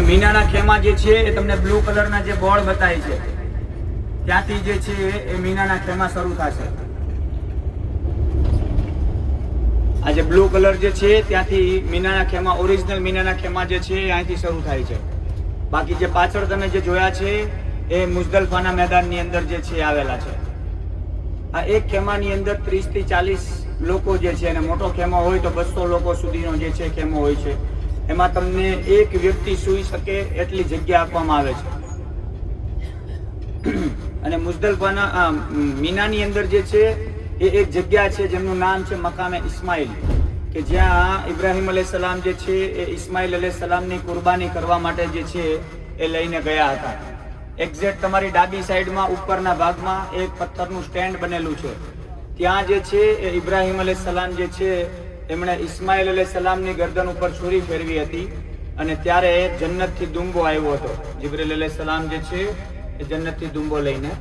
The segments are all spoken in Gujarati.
મીનાના ખેમા જે છે એ તમને બ્લુ કલરના જે બોર્ડ બતાય છે ત્યાંથી જે છે એ મીનાના ખેમા શરૂ થશે. આ જે બ્લુ કલર જે છે ત્યાંથી મીનાના ખેમા, ઓરિજિનલ મીનાના ખેમા જે છે એ અહીંથી શરૂ થાય છે. બાકી જે પાછળ તમે જે જોયા છે એ મુઝદલફાના મેદાનની અંદર જે છે આવેલા છે. આ એક ખેમાની અંદર 30 થી 40 લોકો જે છે, અને મોટો ખેમો હોય તો 200 લોકો સુધીનો જે છે ખેમો હોય છે. એમાં તમને એક વ્યક્તિ સૂઈ શકે એટલી જગ્યા આપવામાં આવે છે. અને મુઝદલફાના મીનાની અંદર જે છે એ એક જગ્યા છે જેમનું નામ છે મકામે ઇસ્માઇલ, કે જ્યાં ઇબ્રાહિમ અલૈહિસ્સલામ જે છે એ ઇસ્માઇલ અલૈહિસ્સલામની કુરબાની કરવા માટે જે છે એ લઈને ગયા હતા. એક્ઝેક્ટ તમારી ડાબી સાઈડમાં ઉપરના ભાગમાં એક પથ્થરનું સ્ટેન્ડ બનેલું છે. ત્યાં જે છે એ ઇબ્રાહિમ અલૈહિસ્સલામ જે છે એમણે ઇસ્માઇલ અલૈહિસ્સલામની ગરદન ઉપર છુરી ફેરવી હતી, અને ત્યારે જન્નતથી દુંબો આવ્યો હતો. જિબ્રીલ અલૈહિસ્સલામ જે છે એ જન્નતથી દુંબો લઈને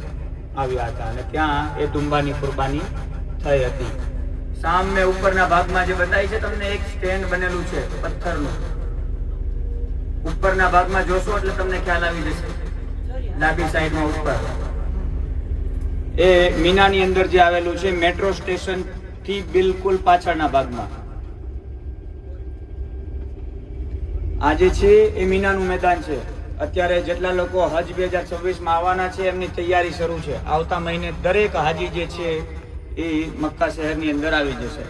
આવ્યા હતા, અને ત્યાં એ દુંબાની કુરબાની થઈ હતી. સામે ઉપરના ભાગમાં જે બતાય છે તમને એક સ્ટેન્ડ બનેલું છે પથ્થરનું. ઉપરના ભાગમાં જોશો એટલે તમને ખ્યાલ આવી જશે. ડાબી સાઈડમાં ઉપર એ મીનાની અંદર જે આવેલું છે, મેટ્રો સ્ટેશન થી બિલકુલ પાછળના ભાગમાં. આ જે છે એ મીનાનું મેદાન છે. અત્યારે જેટલા લોકો હજ 2026 માં આવવાના છે એમની તૈયારી શરૂ છે. આવતા મહિને દરેક હાજી જે છે એ મક્કા શહેરની અંદર આવી જશે.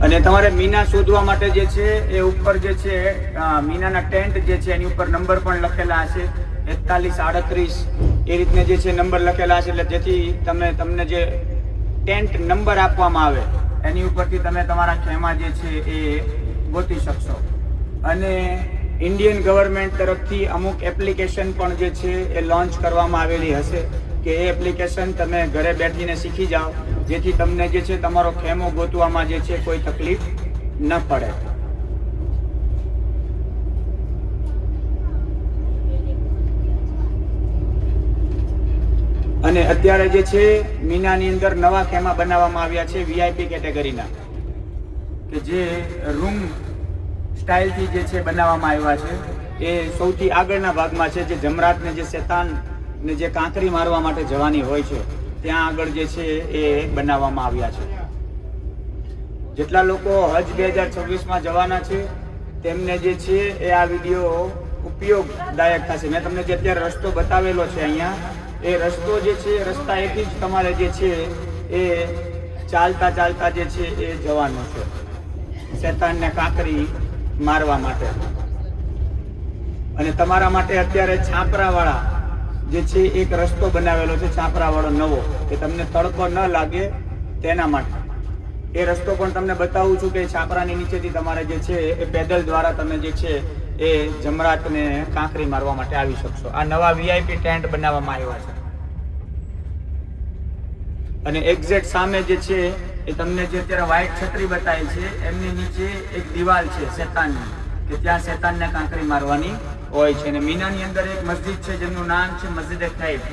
અને તમારે મીના શોધવા માટે જે છે એ ઉપર જે છે મીનાના ટેન્ટ જે છે એની ઉપર નંબર પણ લખેલા હશે, 4138 એ રીતને જે છે નંબર લખેલા હશે, એટલે જેથી તમને જે ટેન્ટ નંબર આપવામાં આવે એની ઉપરથી તમે તમારા ખેમા જે છે એ ગોતી શકશો. અને ઇન્ડિયન ગવર્મેન્ટ તરફથી અમુક એપ્લિકેશન પણ જે છે એ લોન્ચ કરવામાં આવેલી હશે, કે એ એપ્લિકેશન તમે ઘરે બેઠીને શીખી જાઓ, જેથી તમને જે છે તમારો ખેમો ગોતવામાં જે છે કોઈ તકલીફ ન પડે. અને અત્યારે જે છે મીનાની અંદર નવા ખેમા બનાવવામાં આવ્યા છે વીઆઈપી કેટેગરીના, કે જે રૂમ સ્ટાઇલથી જે છે બનાવવામાં આવ્યા છે. એ સૌથી આગળના ભાગમાં છે, જે જમરાતને જે શેતાન ને જે કાંકરી મારવા માટે જવાની હોય છે ત્યાં આગળ જે છે એ બનાવવામાં આવ્યા છે. જેટલા લોકો હજ 2026 માં જવાના છે તેમને જે છે એ આ વિડીયો ઉપયોગદાયક થશે. મેં તમને જે અત્યારે રસ્તો બતાવેલો છે અહીંયા, એ રસ્તો જે છે રસ્તાએથી જ તમારે જે છે એ ચાલતા જે છે એ જવાનું છે શેતાનને કાંકરી મારવા માટે. અને તમારા માટે અત્યારે છાપરાવાળા જે છે એક રસ્તો બનાવેલો છે, છાપરાવાળો નવો, કે તમને તડકો ન લાગે તેના માટે. એ રસ્તો પણ તમને બતાવું છું કે છાપરાની નીચેથી તમારે જે છે એ પેદલ દ્વારા તમે જે છે એ જમરાતને કાંકરી મારવા માટે આવી શકશો. આ નવા વીઆઈપી ટેન્ટ બનાવવામાં આવ્યા છે. અને એક્ઝેક્ટ સામે જે છે એ તમને જે અત્યારે વ્હાઈટ છત્રી બતાવી છે એમની નીચે એક દિવાલ છે શેતાનની, કે ત્યાં શેતાનને કાંકરી મારવાની હોય છે. અને મીનાની અંદર એક મસ્જિદ છે જેનું નામ છે મસ્જિદ ખૈફ.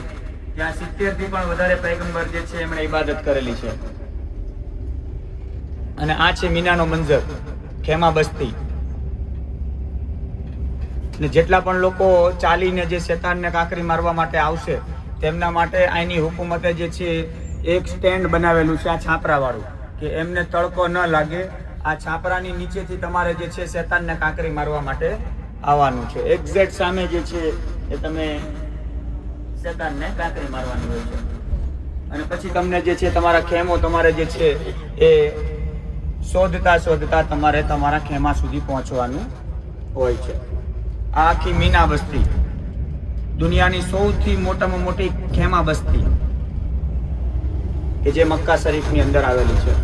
ત્યાં 70 થી પણ વધારે પૈગંબર જે છે એમણે ઇબાદત કરેલી છે. અને આ છે મીનાનો મંઝર, ખેમા બસ્તી. ને જેટલા પણ લોકો ચાલીને જે શેતાનને કાંકરી મારવા માટે આવશે તેમના માટે અહીંની હુકુમતે જે છે એક સ્ટેન્ડ બનાવેલું છે આ છાપરાવાળું, કે એમને તડકો ન લાગે. આ છાપરાની નીચેથી તમારે જે છે શેતાનને કાંકરી મારવા માટે આવવાનું છે. એક્ઝેક્ટ સામે જે છે એ તમે શેતાનને કાંકરી મારવાની હોય છે. અને પછી તમને જે છે તમારા ખેમો તમારે જે છે એ શોધતા તમારે તમારા ખેમા સુધી પહોંચવાનું હોય છે. આ આખી મીના બસ્તી દુનિયાની સૌથી મોટામાં મોટી ખેમા બસ્તી કે જે મક્કા શરીફની અંદર આવેલી છે.